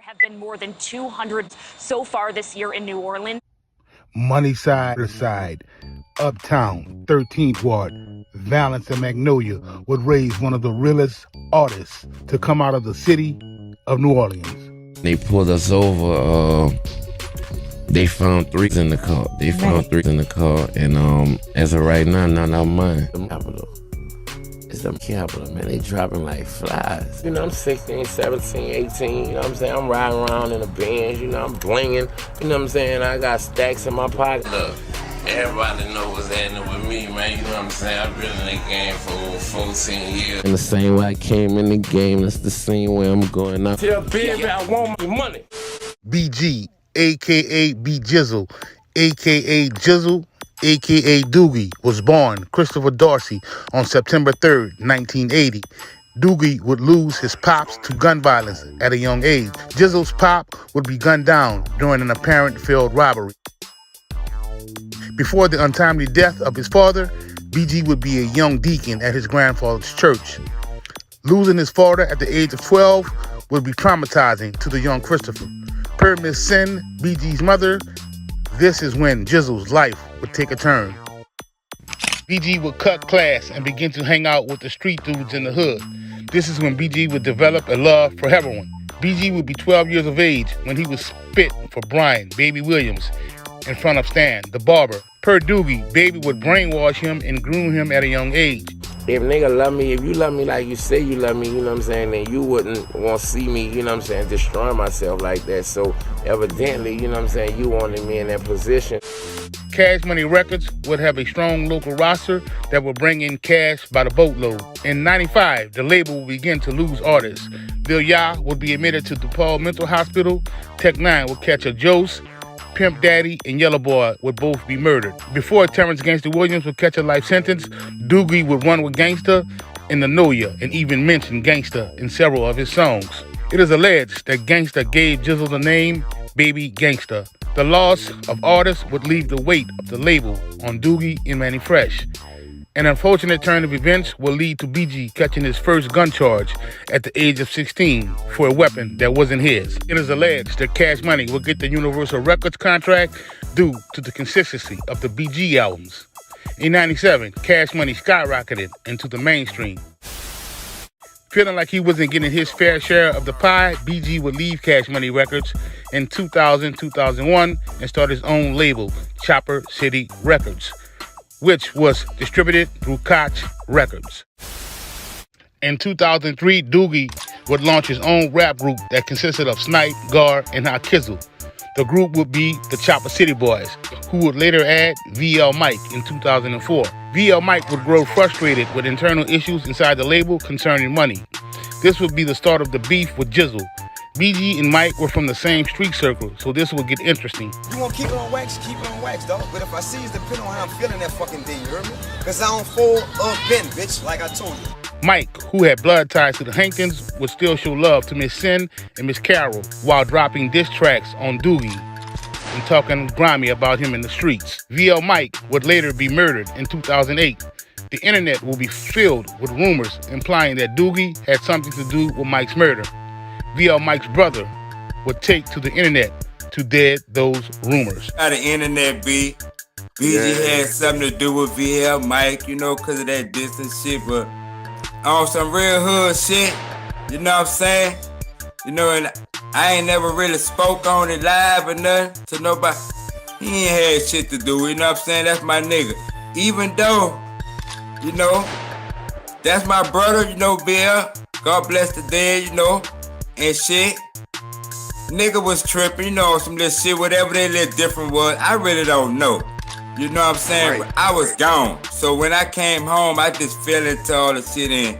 There have been more than 200 so far this year in New Orleans. Money side, Uptown, 13th Ward, Valence and Magnolia would raise one of the realest artists to come out of the city of New Orleans. They pulled us over. They found threes in the car. And as of right now, none of mine. It's the capital, man. They dropping like flies. You know, I'm 16, 17, 18, you know what I'm saying? I'm riding around in a Benz, you know, I'm blinging, you know what I'm saying? I got stacks in my pocket. Look, everybody know what's happening with me, man. You know what I'm saying? I've been in the game for over 14 years. And the same way I came in the game, that's the same way I'm going out. Tell baby I want my money. BG, a.k.a. B Jizzle, a.k.a. Jizzle, a.k.a. Doogie, was born Christopher Dorsey on September 3rd, 1980. Doogie would lose his pops to gun violence at a young age. Jizzle's pop would be gunned down during an apparent failed robbery. Before the untimely death of his father, BG would be a young deacon at his grandfather's church. Losing his father at the age of 12 would be traumatizing to the young Christopher. Per Miss Sin, BG's mother, this is when Jizzle's life would take a turn. BG would cut class and begin to hang out with the street dudes in the hood. This is when BG would develop a love for heroin. BG would be 12 years of age when he was spit for Brian, Baby Williams, in front of Stan, the barber. Per Doogie, Baby would brainwash him and groom him at a young age. If nigga love me, if you love me like you say you love me, you know what I'm saying, then you wouldn't want to see me, you know what I'm saying, destroy myself like that. So evidently, you know what I'm saying, you wanted me in that position. Cash Money Records would have a strong local roster that would bring in cash by the boatload. In '95, the label would begin to lose artists. Lil Ya would be admitted to DePaul Mental Hospital. Tech Nine would catch a Jose. Pimp Daddy and Yellow Boy would both be murdered. Before Terrence Gangsta Williams would catch a life sentence, Doogie would run with Gangsta in the Know Ya and even mention Gangsta in several of his songs. It is alleged that Gangsta gave Jizzle the name Baby Gangsta. The loss of artists would leave the weight of the label on Doogie and Manny Fresh. An unfortunate turn of events will lead to BG catching his first gun charge at the age of 16 for a weapon that wasn't his. It is alleged that Cash Money will get the Universal Records contract due to the consistency of the BG albums. In '97, Cash Money skyrocketed into the mainstream. Feeling like he wasn't getting his fair share of the pie, BG would leave Cash Money Records in 2000-2001 and start his own label, Chopper City Records, which was distributed through Koch Records. In 2003, Doogie would launch his own rap group that consisted of Snipe, Gar, and Hakizzle. The group would be the Chopper City Boys, who would later add VL Mike in 2004. VL Mike would grow frustrated with internal issues inside the label concerning money. This would be the start of the beef with Jizzle. BG and Mike were from the same street circle, so this would get interesting. You want to keep it on wax, dog. But if I see it's depending on how I'm feeling that fucking day, you heard me? Because I don't fold up bend, bitch, like I told you. Mike, who had blood ties to the Hankins, would still show love to Miss Sin and Miss Carol while dropping diss tracks on Doogie and talking grimy about him in the streets. VL Mike would later be murdered in 2008. The internet will be filled with rumors implying that Doogie had something to do with Mike's murder. VL Mike's brother would take to the internet to dead those rumors. How the internet be? BG had something to do with VL Mike, you know, because of that distance shit, but on some real hood shit, you know what I'm saying? You know, and I ain't never really spoke on it live or nothing to nobody. He ain't had shit to do, you know what I'm saying? That's my nigga. Even though, you know, that's my brother, you know, Bill. God bless the dead, you know, and shit. Nigga was tripping, you know, some little shit, whatever that little different was. I really don't know. You know what I'm saying? Right. I was gone. So when I came home, I just fell into all the shit and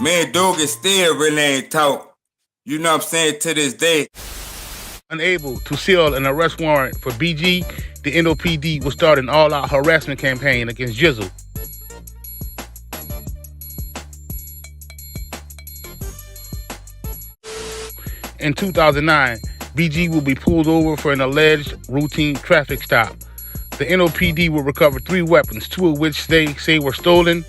me and Doogie still really ain't talk. You know what I'm saying? To this day. Unable to seal an arrest warrant for BG, the NOPD will start an all-out harassment campaign against Jizzle. In 2009, BG will be pulled over for an alleged routine traffic stop. The NOPD will recover 3 weapons, 2 of which they say were stolen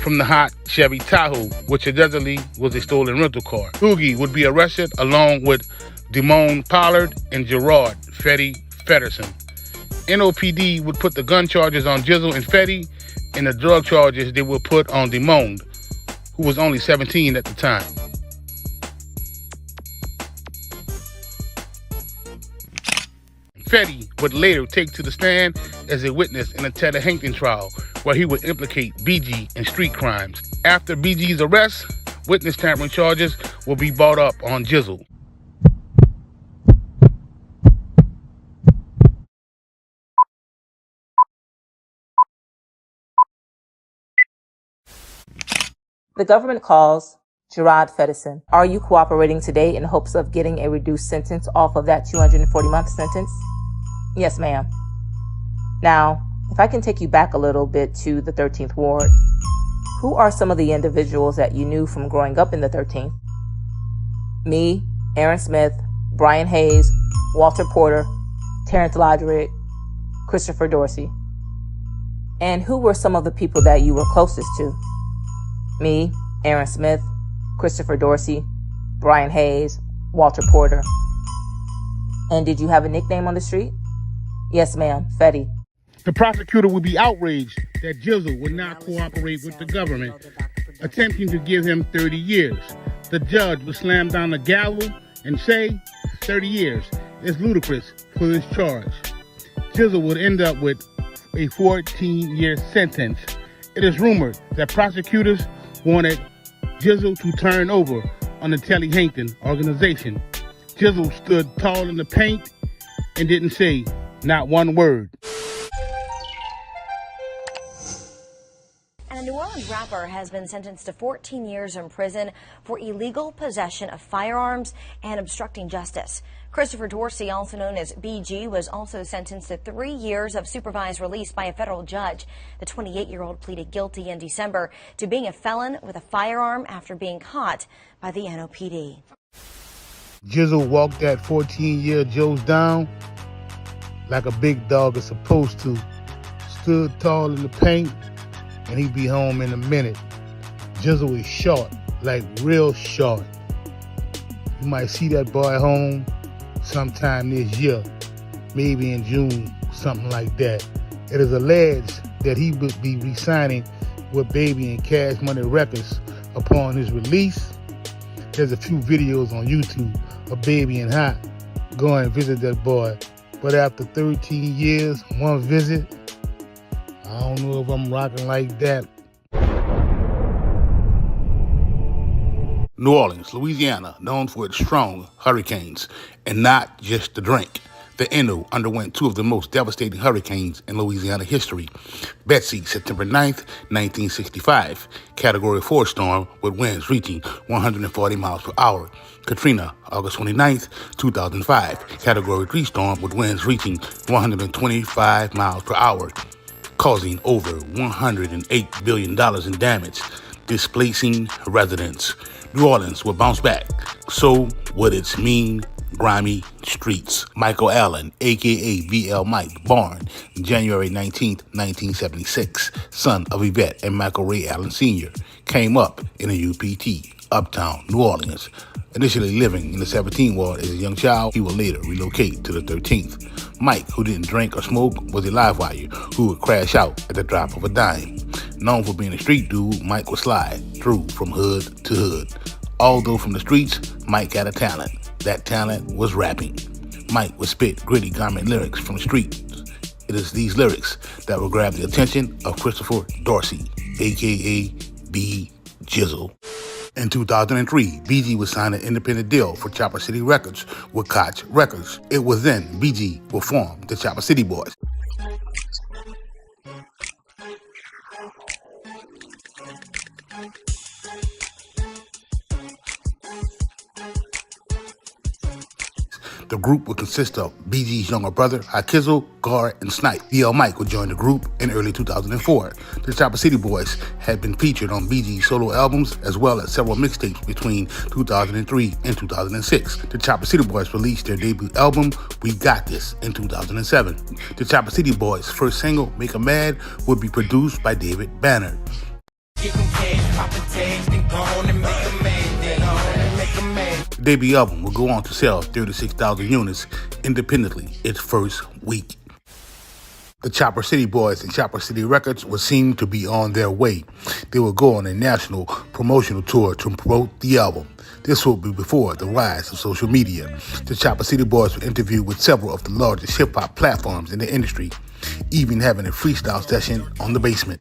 from the hot Chevy Tahoe, which allegedly was a stolen rental car. Oogie would be arrested along with Damone Pollard and Gerard Fetty Fedderson. NOPD would put the gun charges on Jizzle and Fetty, and the drug charges they would put on Damone, who was only 17 at the time. Fetty would later take to the stand as a witness in the Tedder Hankton trial, where he would implicate BG in street crimes. After BG's arrest, witness tampering charges will be brought up on Jizzle. The government calls Gerard Fedderson. Are you cooperating today in hopes of getting a reduced sentence off of that 240-month sentence? Yes, ma'am. Now, if I can take you back a little bit to the 13th Ward, who are some of the individuals that you knew from growing up in the 13th? Me, Aaron Smith, Brian Hayes, Walter Porter, Terrence Lodrick, Christopher Dorsey. And who were some of the people that you were closest to? Me, Aaron Smith, Christopher Dorsey, Brian Hayes, Walter Porter. And did you have a nickname on the street? Yes, ma'am, Fetty. The prosecutor would be outraged that Jizzle would not cooperate with the government, attempting to give him 30 years. The judge would slam down the gavel and say 30 years is ludicrous for this charge. Jizzle would end up with a 14-year sentence. It is rumored that prosecutors wanted Jizzle to turn over on the Tedder Hankton organization. Jizzle stood tall in the paint and didn't say not one word. And a New Orleans rapper has been sentenced to 14 years in prison for illegal possession of firearms and obstructing justice. Christopher Dorsey, also known as BG, was also sentenced to 3 years of supervised release by a federal judge. The 28-year-old pleaded guilty in December to being a felon with a firearm after being caught by the NOPD. Jizzle walked that 14-year Joe's down like a big dog is supposed to. Stood tall in the paint, and he'd be home in a minute. Jizzle is short, like real short. You might see that boy home sometime this year, maybe in June, something like that. It is alleged that he would be re-signing with Baby and Cash Money Records upon his release. There's a few videos on YouTube of Baby and Hot going and visit that boy. But after 13 years, one visit, I don't know if I'm rocking like that. New Orleans, Louisiana, known for its strong hurricanes, and not just the drink. The NO underwent two of the most devastating hurricanes in Louisiana history. Betsy, September 9th, 1965, Category 4 storm with winds reaching 140 miles per hour. Katrina, August 29th, 2005, Category 3 storm with winds reaching 125 miles per hour, causing over $108 billion in damage, displacing residents. New Orleans will bounce back. So would its mean, grimy streets. Michael Allen, a.k.a. VL Mike, born January 19, 1976, son of Yvette and Michael Ray Allen Sr., came up in a UPT, uptown New Orleans. Initially living in the 17th ward as a young child, he would later relocate to the 13th. Mike, who didn't drink or smoke, was a live wire who would crash out at the drop of a dime. Known for being a street dude, Mike would slide through from hood to hood. Although from the streets, Mike had a talent. That talent was rapping. Mike would spit gritty garment lyrics from the streets. It is these lyrics that will grab the attention of Christopher Dorsey, a.k.a. B. Jizzle. In 2003, BG would sign an independent deal for Chopper City Records with Koch Records. It was then BG would form the Chopper City Boys. The group would consist of BG's younger brother, Hakizzle, Gar, and Snipe. VL Mike would join the group in early 2004. The Chopper City Boys had been featured on BG's solo albums as well as several mixtapes between 2003 and 2006. The Chopper City Boys released their debut album, We Got This, in 2007. The Chopper City Boys' first single, Make 'Em Mad, would be produced by David Banner. You can The debut album will go on to sell 36,000 units independently its first week. The Chopper City Boys and Chopper City Records would seem to be on their way. They will go on a national promotional tour to promote the album. This will be before the rise of social media. The Chopper City Boys will interview with several of the largest hip-hop platforms in the industry, even having a freestyle session on The Basement.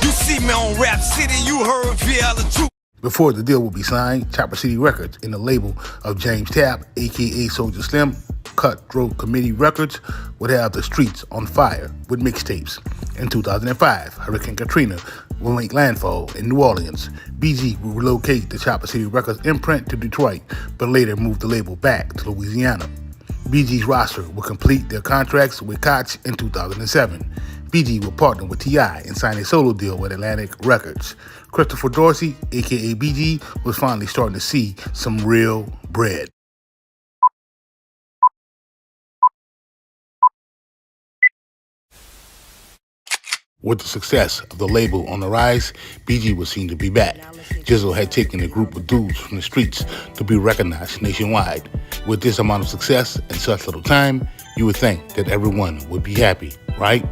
You see me on Rap City, you heard the truth. Before the deal will be signed, Chopper City Records, in the label of James Tapp, a.k.a. Soulja Slim, Cutthroat Committee Records, would have the streets on fire with mixtapes. In 2005, Hurricane Katrina will make landfall in New Orleans. BG will relocate the Chopper City Records imprint to Detroit, but later move the label back to Louisiana. BG's roster will complete their contracts with Koch in 2007. BG will partner with T.I. and sign a solo deal with Atlantic Records. Christopher Dorsey, a.k.a. BG, was finally starting to see some real bread. With the success of the label on the rise, BG was seen to be back. Jizzle had taken a group of dudes from the streets to be recognized nationwide. With this amount of success in such little time, you would think that everyone would be happy, right?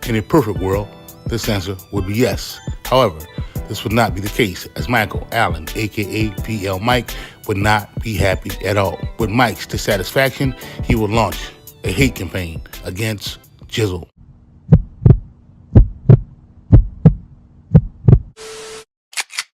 In a perfect world, this answer would be yes. However, this would not be the case, as Michael Allen, a.k.a. PL Mike, would not be happy at all. With Mike's dissatisfaction, he would launch a hate campaign against Jizzle.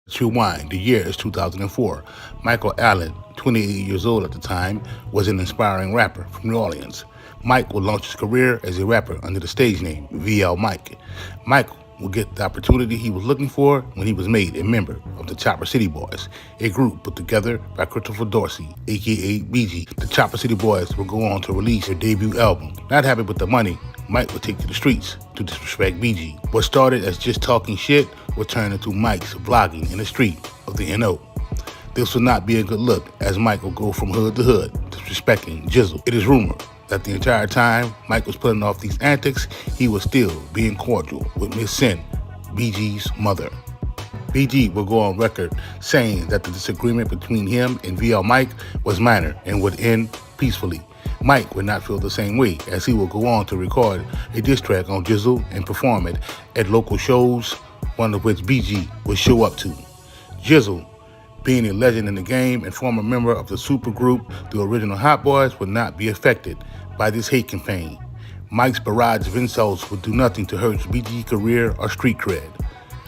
Let's rewind. The year is 2004. Michael Allen, 28 years old at the time, was an inspiring rapper from New Orleans. Mike would launch his career as a rapper under the stage name VL Mike. Mike will get the opportunity he was looking for when he was made a member of the Chopper City Boys, a group put together by Christopher Dorsey, a.k.a. BG. The Chopper City Boys will go on to release their debut album. Not happy with the money, Mike would take to the streets to disrespect BG. What started as just talking shit would turn into Mike's vlogging in the street of the NO. This would not be a good look, as Mike will go from hood to hood, disrespecting Jizzle. It is rumored that the entire time Mike was putting off these antics, he was still being cordial with Miss Sin, BG's mother. BG will go on record saying that the disagreement between him and VL Mike was minor and would end peacefully. Mike would not feel the same way, as he will go on to record a diss track on Jizzle and perform it at local shows, one of which BG would show up to. Jizzle, being a legend in the game and former member of the supergroup, the original Hot Boys, would not be affected by this hate campaign. Mike's barrage of insults would do nothing to hurt BG's career or street cred.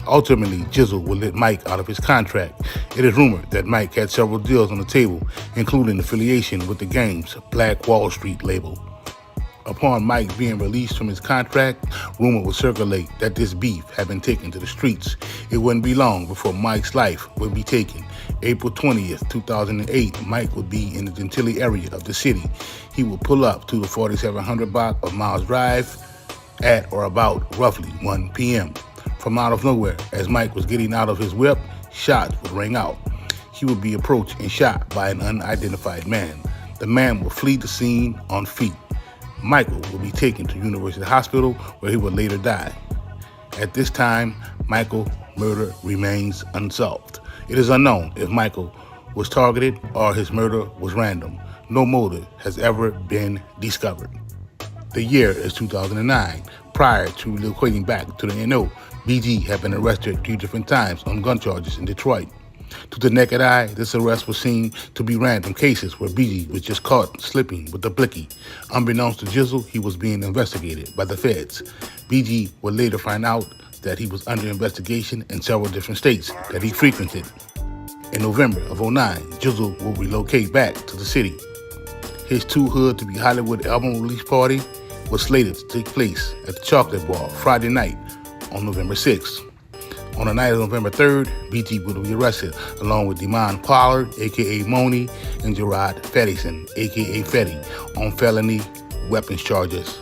Ultimately, Jizzle would let Mike out of his contract. It is rumored that Mike had several deals on the table, including affiliation with the game's Black Wall Street label. Upon Mike being released from his contract, rumor would circulate that this beef had been taken to the streets. It wouldn't be long before Mike's life would be taken. April 20th, 2008, Mike would be in the Gentilly area of the city. He would pull up to the 4700 block of Miles Drive at or about roughly 1 p.m. From out of nowhere, as Mike was getting out of his whip, shots would ring out. He would be approached and shot by an unidentified man. The man would flee the scene on feet. Michael will be taken to University Hospital, where he would later die. At this time, Michael's murder remains unsolved. It is unknown if Michael was targeted or his murder was random. No motive has ever been discovered. The year is 2009. Prior to relocating back to the NO, BG had been arrested 3 different times on gun charges in Detroit. To the naked eye, this arrest was seen to be random cases where BG was just caught slipping with a blicky. Unbeknownst to Jizzle, he was being investigated by the feds. BG would later find out that he was under investigation in several different states that he frequented. In November of 2009, Jizzle will relocate back to the city. His Too Hood to Be Hollywood album release party was slated to take place at the Chocolate Bar Friday night on November 6th. On the night of November 3rd, BG would be arrested along with Demond Pollard, a.k.a. Moni, and Gerard Feddison, a.k.a. Fetty, on felony weapons charges.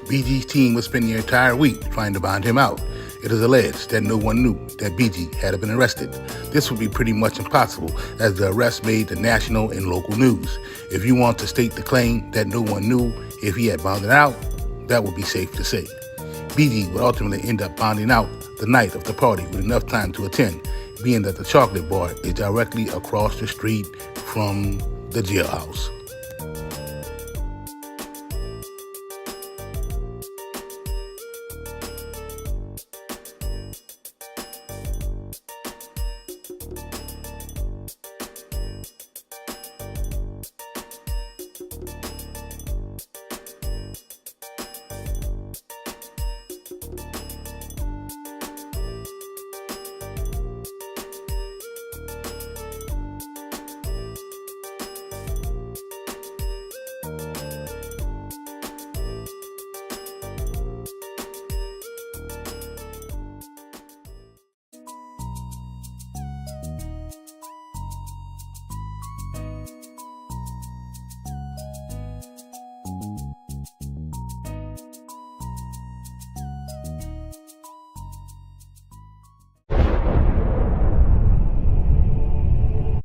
BG's team would spend the entire week trying to bond him out. It is alleged that no one knew that BG had been arrested. This would be pretty much impossible, as the arrest made the national and local news. If you want to state the claim that no one knew if he had bonded out, that would be safe to say. BG would ultimately end up bonding out the night of the party with enough time to attend. being that the chocolate bar is directly across the street from the jailhouse.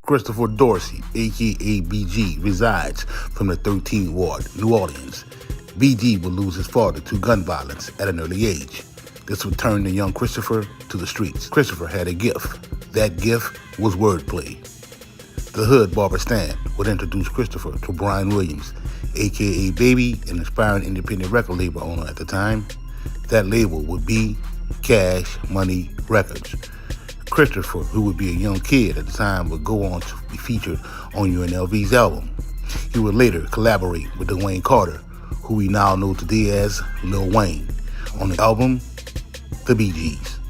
Christopher Dorsey, a.k.a. BG, resides from the 13th Ward, New Orleans. BG would lose his father to gun violence at an early age. This would turn the young Christopher to the streets. Christopher had a gift. That gift was wordplay. The Hood Barber Stan would introduce Christopher to Brian Williams, a.k.a. Baby, an aspiring independent record label owner at the time. That label would be Cash Money Records. Christopher, who would be a young kid at the time, would go on to be featured on UNLV's album. He would later collaborate with Dwayne Carter, who we now know today as Lil Wayne, on the album The Bee Gees.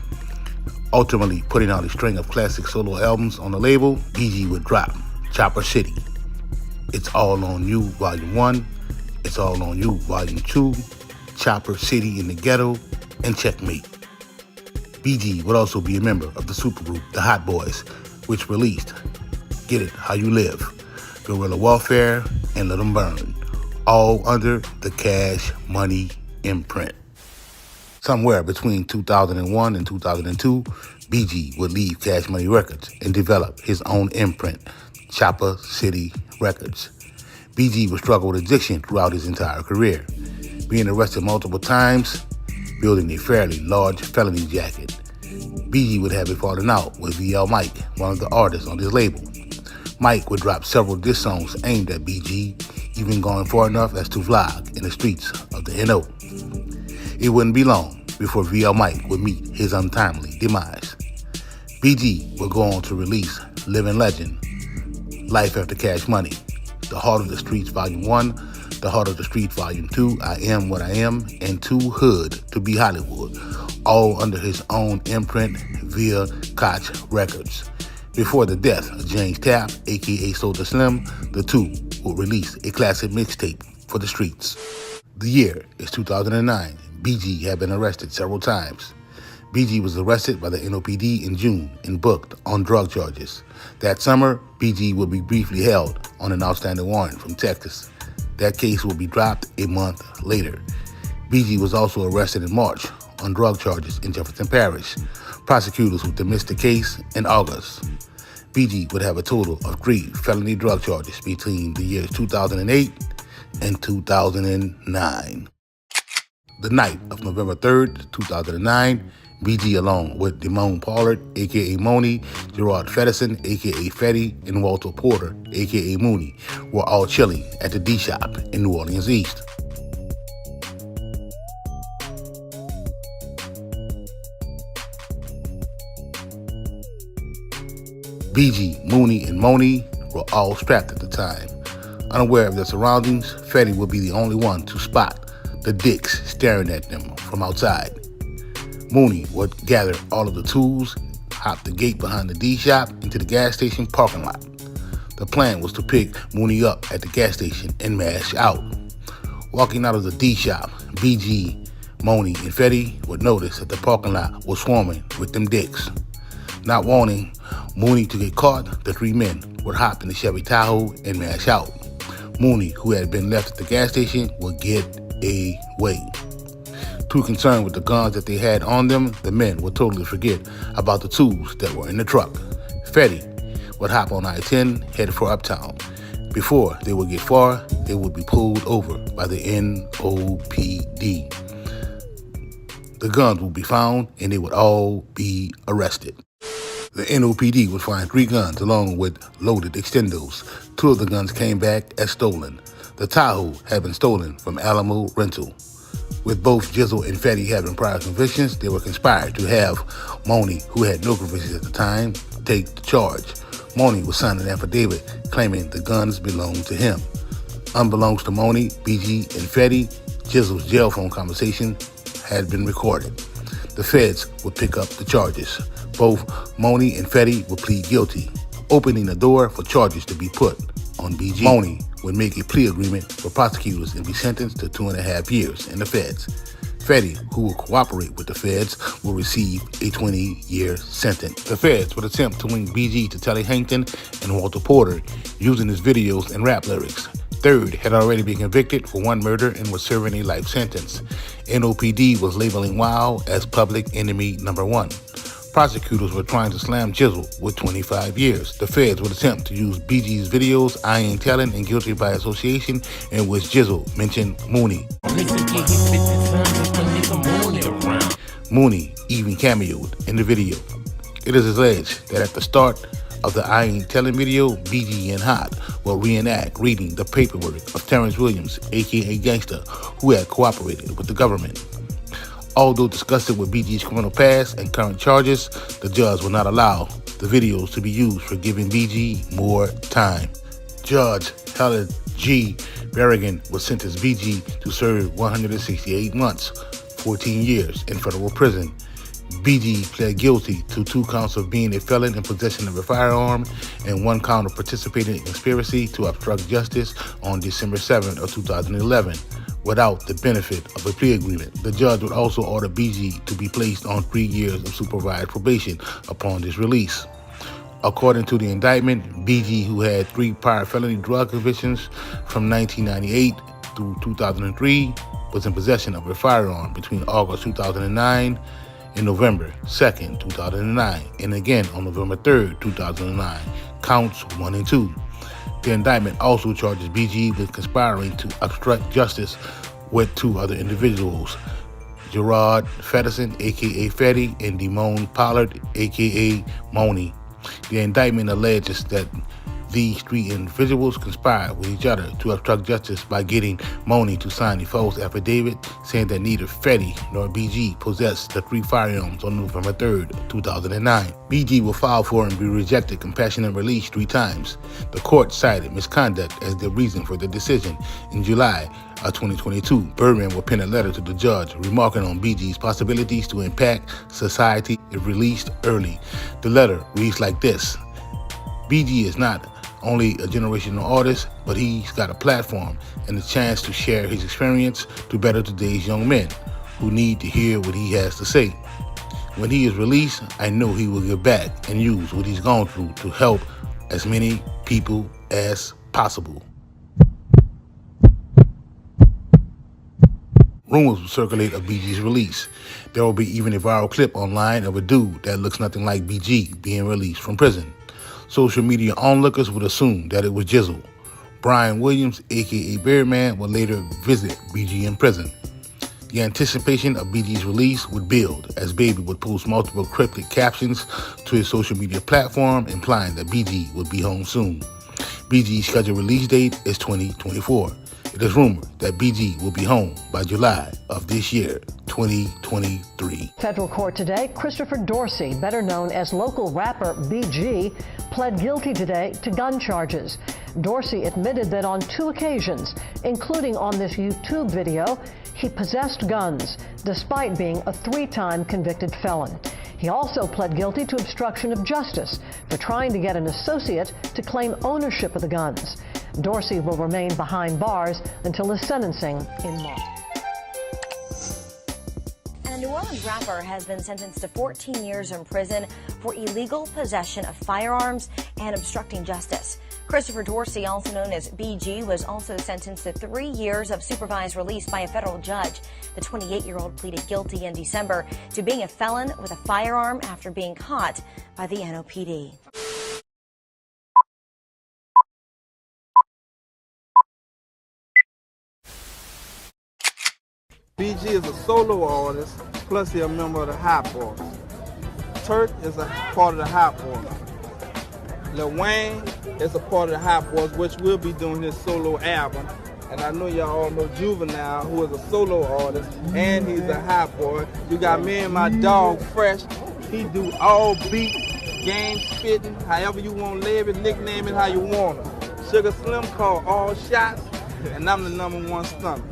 Ultimately putting out a string of classic solo albums on the label, BG would drop Chopper City, It's All On You Volume 1, It's All On You Volume 2, Chopper City in the Ghetto, and Checkmate. BG would also be a member of the supergroup The Hot Boys, which released Get It How You Live, Guerrilla Warfare, and Let 'Em Burn, all under the Cash Money imprint. Somewhere between 2001 and 2002, BG would leave Cash Money Records and develop his own imprint, Chopper City Records. BG would struggle with addiction throughout his entire career, being arrested multiple times, building a fairly large felony jacket. BG would have a falling out with VL Mike, one of the artists on his label. Mike would drop several diss songs aimed at BG, even going far enough as to vlog in the streets of the NO. It wouldn't be long before VL Mike would meet his untimely demise. BG would go on to release Living Legend, Life After Cash Money, The Heart of the Streets Volume 1, The Heart of the Streets Volume 2, I Am What I Am, and Too Hood to Be Hollywood, all under his own imprint via Koch Records. Before the death of James Tapp, a.k.a. Soulja Slim, the two would release a classic mixtape for the streets. The year is 2009. BG had been arrested several times. BG was arrested by the NOPD in June and booked on drug charges. That summer, BG would be briefly held on an outstanding warrant from Texas. That case will be dropped a month later. BG was also arrested in March on drug charges in Jefferson Parish. Prosecutors would dismiss the case in August. BG would have a total of 3 felony drug charges between the years 2008 and 2009. The night of November 3rd, 2009, BG along with Damone Pollard, a.k.a. Moni, Gerard Fedderson, a.k.a. Fetty, and Walter Porter, a.k.a. Mooney, were all chilling at the D-Shop in New Orleans East. BG, Mooney, and Moni were all strapped at the time. Unaware of their surroundings, Fetty would be the only one to spot the dicks staring at them from outside. Mooney would gather all of the tools, hop the gate behind the D-Shop into the gas station parking lot. The plan was to pick Mooney up at the gas station and mash out. Walking out of the D-Shop, BG, Moni, and Fetty would notice that the parking lot was swarming with them dicks. Not wanting Mooney to get caught, the 3 men would hop in the Chevy Tahoe and mash out. Mooney, who had been left at the gas station, would get away. Too concerned with the guns that they had on them, the men would totally forget about the tools that were in the truck. Fetty would hop on I-10, head for Uptown. Before they would get far, they would be pulled over by the NOPD. The guns would be found and they would all be arrested. The NOPD would find 3 guns along with loaded extendos. 2 of the guns came back as stolen. The Tahoe had been stolen from Alamo Rental. With both Jizzle and Fetty having prior convictions, they were conspired to have Moni, who had no convictions at the time, take the charge. Moni would sign an affidavit claiming the guns belonged to him. Unbeknownst to Moni, BG, and Fetty, Jizzle's jail phone conversation had been recorded. The feds would pick up the charges. Both Moni and Fetty would plead guilty, opening the door for charges to be put on BG. Moni would make a plea agreement for prosecutors and be sentenced to 2.5 years in the feds. Fetty, who will cooperate with the feds, will receive a 20-year sentence. The feds would attempt to link BG to Telly Hankton and Walter Porter using his videos and rap lyrics. Third had already been convicted for 1 murder and was serving a life sentence. NOPD was labeling Wow as public enemy number 1. Prosecutors were trying to slam Jizzle with 25 years. The feds would attempt to use BG's videos, I Ain't Tellin', and Guilty by Association, in which Jizzle mentioned Mooney. Mooney even cameoed in the video. It is alleged that at the start of the I Ain't Tellin' video, BG and Hot will reenact reading the paperwork of Terrence Williams, aka Gangsta, who had cooperated with the government. Although discussing with BG's criminal past and current charges, the judge will not allow the videos to be used for giving BG more time. Judge Helen G. Berrigan would sentence BG to serve 168 months, 14 years in federal prison. BG pled guilty to 2 counts of being a felon in possession of a firearm and 1 count of participating in conspiracy to obstruct justice on December 7th of 2011. Without the benefit of a plea agreement. The judge would also order BG to be placed on 3 years of supervised probation upon his release. According to the indictment, BG, who had 3 prior felony drug convictions from 1998 through 2003, was in possession of a firearm between August 2009 and November 2nd, 2009, and again on November 3rd, 2009, counts 1 and 2. The indictment also charges BG with conspiring to obstruct justice with 2 other individuals, Gerard Fedderson, a.k.a. Fetty, and Demone Pollard, a.k.a. Moni. The indictment alleges that these 3 individuals conspired with each other to obstruct justice by getting Moni to sign a false affidavit saying that neither Fetty nor BG possessed the 3 firearms on November 3rd, 2009. BG will file for and be rejected compassionate release 3 times. The court cited misconduct as the reason for the decision. In July of 2022, Birdman will pen a letter to the judge remarking on BG's possibilities to impact society if released early. The letter reads like this: BG is not only a generational artist, but he's got a platform and a chance to share his experience to better today's young men who need to hear what he has to say. When he is released, I know he will give back and use what he's gone through to help as many people as possible. Rumors will circulate of BG's release. There will be even a viral clip online of a dude that looks nothing like BG being released from prison. Social media onlookers would assume that it was Jizzle. Brian Williams, a.k.a. Birdman, would later visit BG in prison. The anticipation of BG's release would build as Baby would post multiple cryptic captions to his social media platform implying that BG would be home soon. BG's scheduled release date is 2024. It is rumored that BG will be home by July of this year, 2023. Federal court today, Christopher Dorsey, better known as local rapper BG, pled guilty today to gun charges. Dorsey admitted that on 2 occasions, including on this YouTube video, he possessed guns, despite being a 3-time convicted felon. He also pled guilty to obstruction of justice for trying to get an associate to claim ownership of the guns. Dorsey will remain behind bars until his sentencing in March. A New Orleans rapper has been sentenced to 14 years in prison for illegal possession of firearms and obstructing justice. Christopher Dorsey, also known as BG, was also sentenced to 3 years of supervised release by a federal judge. The 28-year-old pleaded guilty in December to being a felon with a firearm after being caught by the NOPD. BG is a solo artist, plus he's a member of the Hot Boys. Turk is a part of the Hot Boys. Lil Wayne is a part of the Hot Boys, which will be doing his solo album. And I know y'all all know Juvenile, who is a solo artist, and he's a Hot Boy. You got me and my dog Fresh. He do all beat, game spitting, however you want to label it, nickname it how you want it. Sugar Slim called all shots, and I'm the #1 stunner.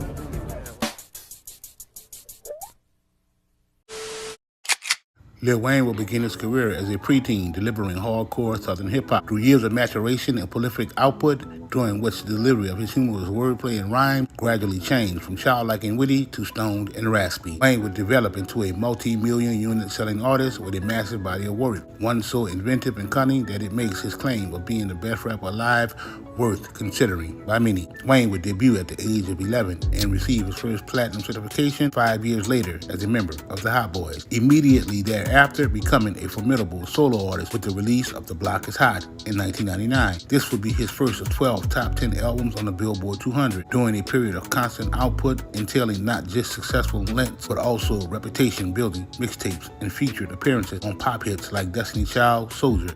Lil Wayne will begin his career as a preteen, delivering hardcore Southern hip-hop. Through years of maturation and prolific output, during which the delivery of his humorous wordplay and rhyme gradually changed from childlike and witty to stoned and raspy. Wayne would develop into a multi-million unit selling artist with a massive body of work, one so inventive and cunning that it makes his claim of being the best rapper alive worth considering by many. Wayne would debut at the age of 11 and receive his first platinum certification 5 years later as a member of the Hot Boys, immediately thereafter becoming a formidable solo artist with the release of The Block Is Hot in 1999. This would be his first of 12 top 10 albums on the Billboard 200, during a period of constant output entailing not just successful lengths, but also reputation-building mixtapes and featured appearances on pop hits like Destiny Child, Soldier.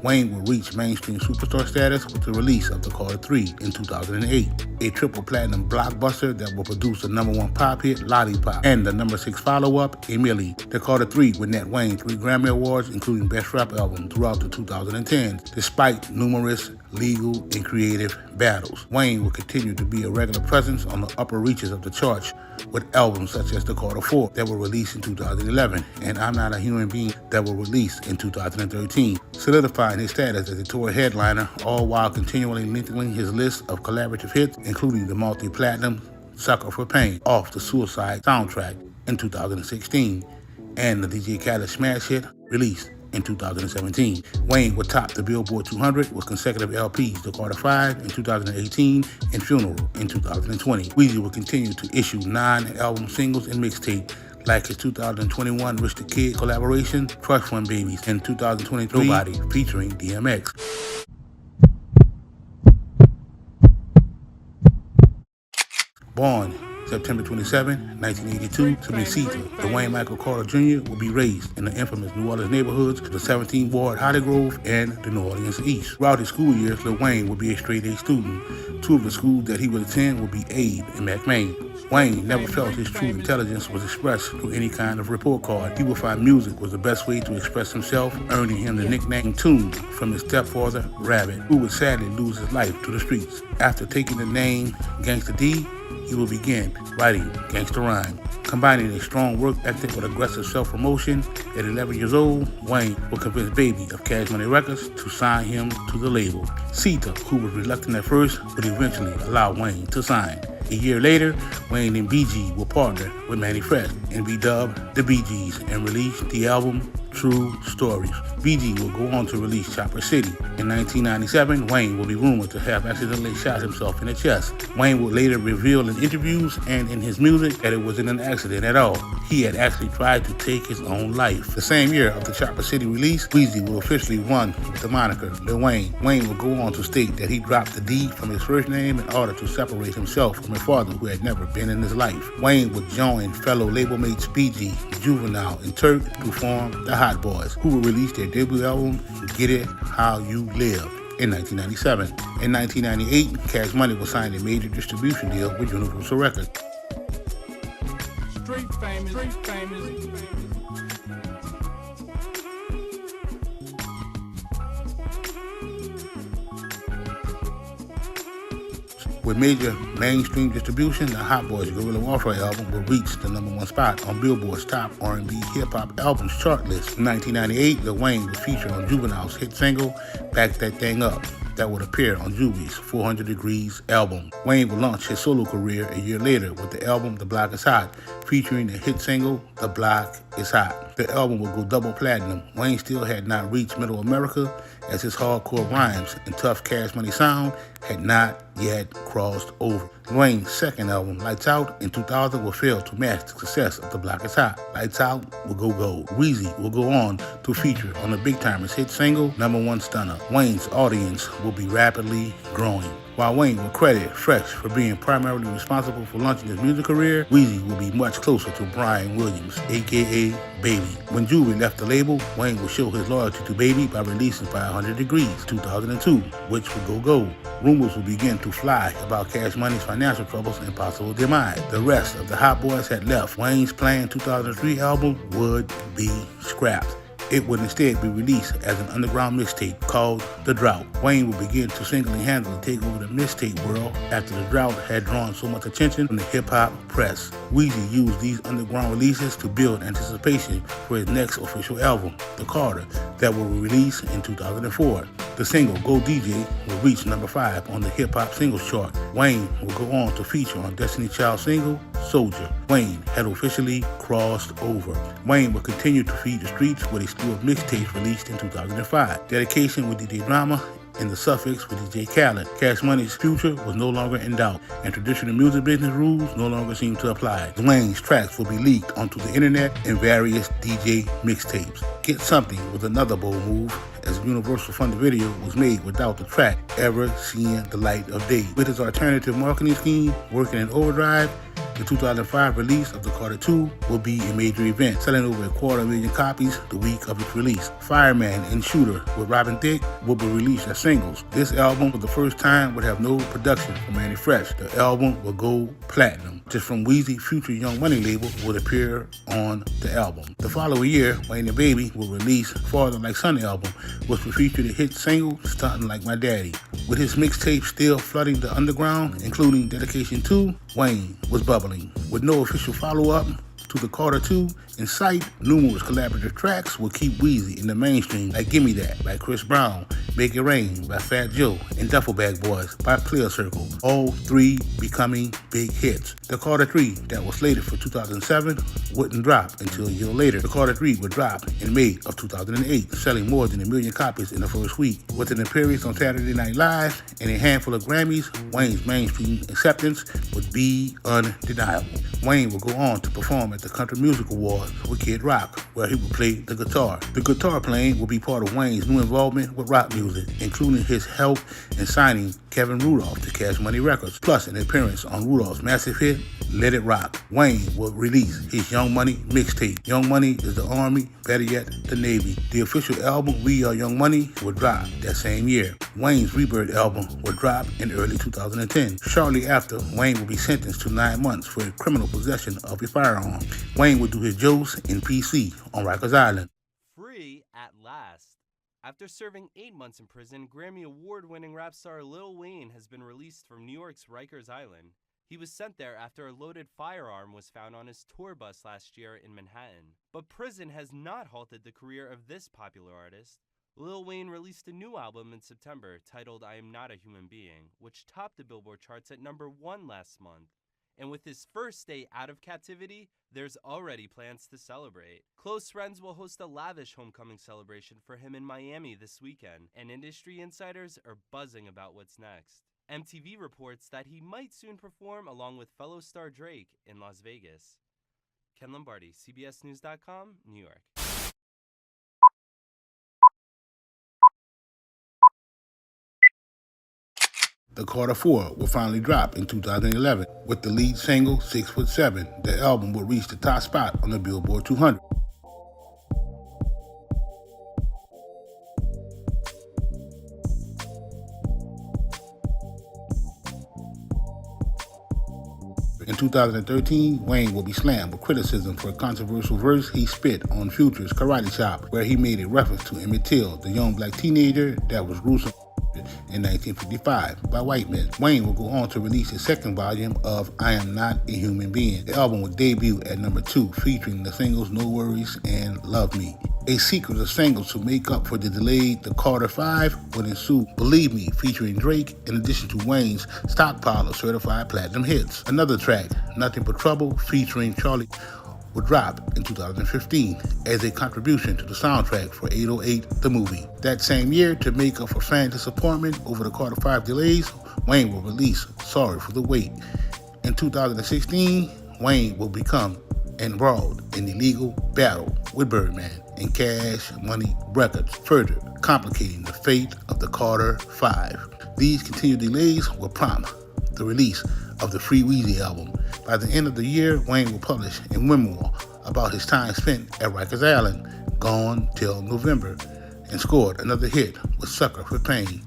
Wayne will reach mainstream superstar status with the release of The Carter 3 in 2008, a triple platinum blockbuster that will produce the #1 pop hit, Lollipop, and the #6 follow-up, Emily. The Carter 3 would net Wayne 3 Grammy Awards, including Best Rap Album, throughout the 2010s, despite numerous legal and creative battles. Wayne will continue to be a regular presence on the upper reaches of the charts with albums such as The Carter 4 that were released in 2011 and I'm Not a Human Being that were released in 2013, solidifying his status as a tour headliner, all while continually lengthening his list of collaborative hits, including the multi-platinum Sucker for Pain off the Suicide soundtrack in 2016 and the DJ Khaled smash hit released in 2017. Wayne would top the Billboard 200 with consecutive LPs, The Carter 5 in 2018 and Funeral in 2020. Weezy will continue to issue 9 album singles and mixtape like his 2021 Rich the Kid collaboration, Trust Fund Babies, and 2023 Nobody featuring DMX. Born September 27, 1982, to Mesita, Dwayne Michael Carter Jr. will be raised in the infamous New Orleans neighborhoods of the 17th Ward, Holly Grove, and the New Orleans East. Throughout his school years, Lil Wayne would be a straight-A student. 2 of the schools that he would attend would be Abe and McMain. Wayne never felt his true intelligence was expressed through any kind of report card. He would find music was the best way to express himself, earning him the nickname Toon from his stepfather, Rabbit, who would sadly lose his life to the streets. After taking the name Gangsta D, he will begin writing gangsta rhyme. Combining a strong work ethic with aggressive self-promotion, at 11 years old, Wayne will convince Baby of Cash Money Records to sign him to the label. Sita, who was reluctant at first, would eventually allow Wayne to sign. A year later, Wayne and BG will partner with Manny Fresh and be dubbed the Bee Gees and release the album True Stories. BG will go on to release Chopper City. In 1997, Wayne will be rumored to have accidentally shot himself in the chest. Wayne would later reveal in interviews and in his music that it wasn't an accident at all. He had actually tried to take his own life. The same year of the Chopper City release, Weezy will officially run with the moniker Lil Wayne. Wayne will go on to state that he dropped the D from his first name in order to separate himself from his father, who had never been in his life. Wayne would join fellow label mates BG, Juvenile, and Turk to form the Hot Boys, who will release their debut album, Get It How You Live, in 1997. In 1998, Cash Money will sign a major distribution deal with Universal Records. Street famous. With major mainstream distribution, the Hot Boys Guerrilla Warfare album will reach the #1 spot on Billboard's top R&B hip-hop albums chart list. In 1998, Lil Wayne was featured on Juvenile's hit single, Back That Thing Up, that would appear on Juvie's 400 Degrees album. Wayne would launch his solo career a year later with the album The Block Is Hot, featuring the hit single The Block Is Hot. The album would go double platinum. Wayne still had not reached Middle America, as his hardcore rhymes and tough Cash Money sound had not yet crossed over. Wayne's second album, Lights Out, in 2000 will fail to match the success of The Block Is Hot. Lights Out will go gold. Weezy will go on to feature on the Big Timers hit single, #1 Stunner. Wayne's audience will be rapidly growing. While Wayne will credit Fresh for being primarily responsible for launching his music career, Weezy will be much closer to Brian Williams, aka Baby. When Juvie left the label, Wayne will show his loyalty to Baby by releasing 500 Degrees, 2002, which would go gold. Rumors will begin to fly about Cash Money's financial troubles and possible demise. The rest of the Hot Boys had left. Wayne's planned 2003 album would be scrapped. It would instead be released as an underground mixtape called The Drought. Wayne would begin to single-handedly take over the mixtape world after The Drought had drawn so much attention from the hip-hop press. Weezy used these underground releases to build anticipation for his next official album, The Carter, that will release in 2004. The single Go DJ will reach number 5 on the hip-hop singles chart. Wayne will go on to feature on Destiny Child's single, Soldier. Wayne had officially crossed over. Wayne will continue to feed the streets with a slew of mixtapes released in 2005. Dedication with DJ Drama and the suffix with DJ Khaled. Cash Money's future was no longer in doubt, and traditional music business rules no longer seemed to apply. Wayne's tracks will be leaked onto the internet in various DJ mixtapes. Get Something was another bold move, as Universal funded video was made without the track ever seeing the light of day. With its alternative marketing scheme working in overdrive, the 2005 release of The Carter 2 will be a major event, selling over 250,000 copies the week of its release. Fireman and Shooter with Robin Thicke will be released as singles. This album, for the first time, would have no production from Manny Fresh. The album will go platinum. Just from Weezy's future Young Money label would appear on the album. The following year, Wayne and Baby will release Father Like Son album, which will feature the hit single Stuntin' Like My Daddy. With his mixtape still flooding the underground, including Dedication 2, Wayne was bubbling. With no official follow-up to The Carter 2 in sight, numerous collaborative tracks will keep Weezy in the mainstream, like Gimme That by Chris Brown, Make It Rain by Fat Joe, and Duffel Bag Boys by Clear Circle, all three becoming big hits. The Carter 3, that was slated for 2007, wouldn't drop until a year later. The Carter 3 would drop in May of 2008, selling more than 1 million copies in the first week. With an appearance on Saturday Night Live and a handful of Grammys, Wayne's mainstream acceptance would be undeniable. Wayne will go on to perform at the Country Music Awards with Kid Rock, where he will play the guitar. The guitar playing will be part of Wayne's new involvement with rock music, including his help in signing Kevin Rudolph to Cash Money Records, plus an appearance on Rudolph's massive hit, Let It Rock. Wayne will release his Young Money mixtape. Young Money is the Army, better yet, the Navy. The official album, We Are Young Money, will drop that same year. Wayne's Rebirth album will drop in early 2010. Shortly after, Wayne will be sentenced to 9 months for criminal possession of a firearm. Wayne will do his Joes in PC on Rikers Island. Free at last. After serving 8 months in prison, Grammy Award-winning rap star Lil Wayne has been released from New York's Rikers Island. He was sent there after a loaded firearm was found on his tour bus last year in Manhattan. But prison has not halted the career of this popular artist. Lil Wayne released a new album in September titled I Am Not a Human Being, which topped the Billboard charts at number 1 last month. And with his first day out of captivity, there's already plans to celebrate. Close friends will host a lavish homecoming celebration for him in Miami this weekend, and industry insiders are buzzing about what's next. MTV reports that he might soon perform along with fellow star Drake in Las Vegas. Ken Lombardi, CBSNews.com, New York. The Carter 4 will finally drop in 2011. With the lead single, 6'7", the album will reach the top spot on the Billboard 200. In 2013, Wayne will be slammed with criticism for a controversial verse he spit on Future's Karate Chop, where he made a reference to Emmett Till, the young black teenager that was gruesome in 1955 by white men. Wayne will go on to release his second volume of I Am Not a Human Being. The album will debut at number 2, featuring the singles No Worries and Love Me. A sequence of singles to make up for the delayed The Carter 5 would ensue Believe Me, featuring Drake, in addition to Wayne's stockpile of certified platinum hits. Another track, Nothing But Trouble, featuring Charlie, would drop in 2015 as a contribution to the soundtrack for 808 the movie. That same year, to make up for fan disappointment over the Carter 5 delays, Wayne will release Sorry for the Wait. In 2016, Wayne will become embroiled in a legal battle with Birdman and Cash Money Records, further complicating the fate of the Carter 5. These continued delays will prompt the release of the Free Weezy album. By the end of the year, Wayne will publish a memoir about his time spent at Rikers Island, Gone Till November, and scored another hit with Sucker for Pain,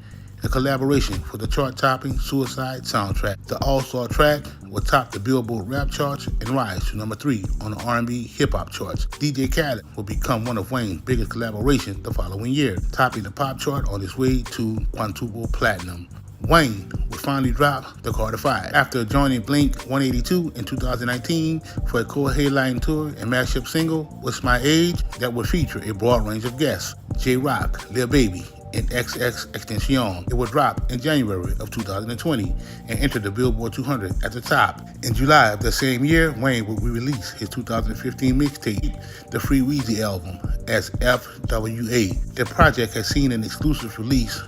a collaboration for the chart-topping Suicide soundtrack. The all-star track will top the Billboard rap charts and rise to number 3 on the R&B hip-hop charts. DJ Khaled will become one of Wayne's biggest collaborations the following year, topping the pop chart on his way to quintuple platinum. Wayne would finally drop the Carter 5 after joining Blink-182 in 2019 for a co-headline tour and mashup single, What's My Age, that would feature a broad range of guests, J-Rock, Lil Baby, and XXXTentacion. It would drop in January of 2020 and enter the Billboard 200 at the top. In July of the same year, Wayne would release his 2015 mixtape, the Free Weezy album, as FWA. The project has seen an exclusive release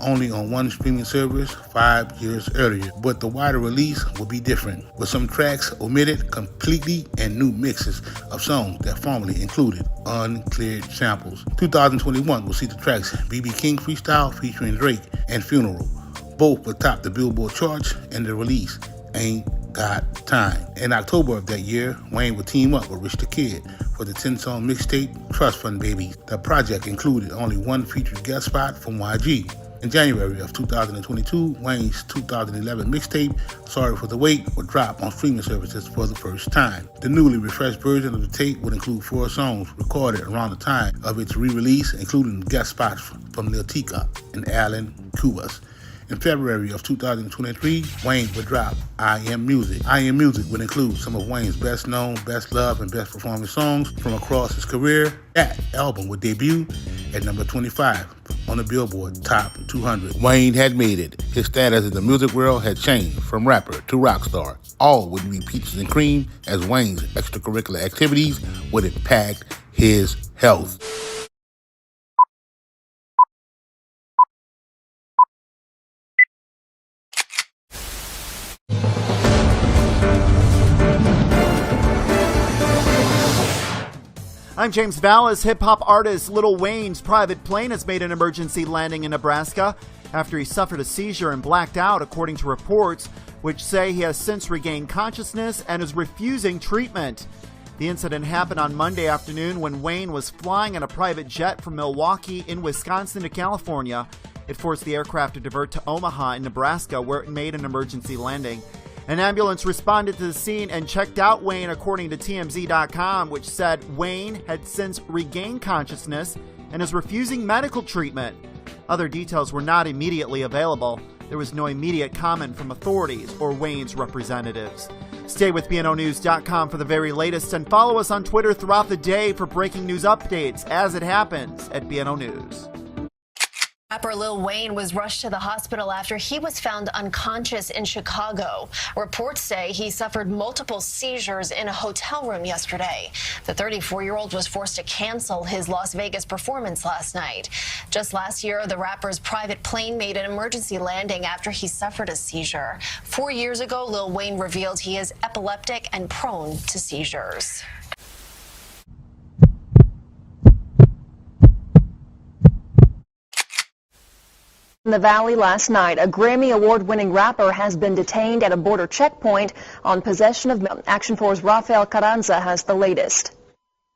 only on one streaming service 5 years earlier, but the wider release will be different, with some tracks omitted completely and new mixes of songs that formerly included uncleared samples. 2021 will see the tracks B.B. King Freestyle featuring Drake and Funeral. Both will top the Billboard charts, and the release Ain't Got Time. In October of that year, Wayne would team up with Rich the Kid for the 10-song mixtape Trust Fund Baby. The project included only one featured guest spot from YG. In January of 2022, Wayne's 2011 mixtape, Sorry for the Wait, would drop on streaming services for the first time. The newly refreshed version of the tape would include 4 songs recorded around the time of its re-release, including guest spots from Lil Tika and Alan Kubas. In February of 2023, Wayne would drop I Am Music. I Am Music would include some of Wayne's best known, best loved, and best performing songs from across his career. That album would debut at number 25 on the Billboard Top 200. Wayne had made it. His status in the music world had changed from rapper to rock star. All would be peaches and cream, as Wayne's extracurricular activities would impact his health. I'm James Vallis. Hip-hop artist Lil Wayne's private plane has made an emergency landing in Nebraska after he suffered a seizure and blacked out, according to reports which say he has since regained consciousness and is refusing treatment. The incident happened on Monday afternoon when Wayne was flying in a private jet from Milwaukee in Wisconsin to California. It forced the aircraft to divert to Omaha in Nebraska, where it made an emergency landing. An ambulance responded to the scene and checked out Wayne, according to TMZ.com, which said Wayne had since regained consciousness and is refusing medical treatment. Other details were not immediately available. There was no immediate comment from authorities or Wayne's representatives. Stay with BNOnews.com for the very latest and follow us on Twitter throughout the day for breaking news updates as it happens at BNO News. Rapper Lil Wayne was rushed to the hospital after he was found unconscious in Chicago. Reports say he suffered multiple seizures in a hotel room yesterday. The 34-year-old was forced to cancel his Las Vegas performance last night. Just last year, the rapper's private plane made an emergency landing after he suffered a seizure. 4 years ago, Lil Wayne revealed he is epileptic and prone to seizures. In the Valley last night, a Grammy Award-winning rapper has been detained at a border checkpoint on possession of Action 4's Rafael Carranza has the latest.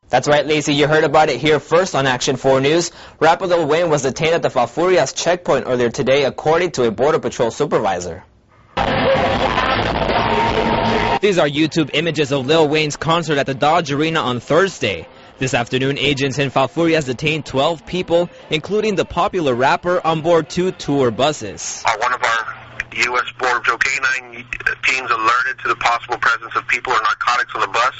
That's right, Lacey. You heard about it here first on Action 4 News. Rapper Lil Wayne was detained at the Falfurrias checkpoint earlier today, according to a Border Patrol supervisor. These are YouTube images of Lil Wayne's concert at the Dodge Arena on Thursday. This afternoon, agents in Falfurrias detained 12 people, including the popular rapper, on board 2 tour buses. One of our U.S. Border Patrol K-9 teams alerted to the possible presence of people or narcotics on the bus.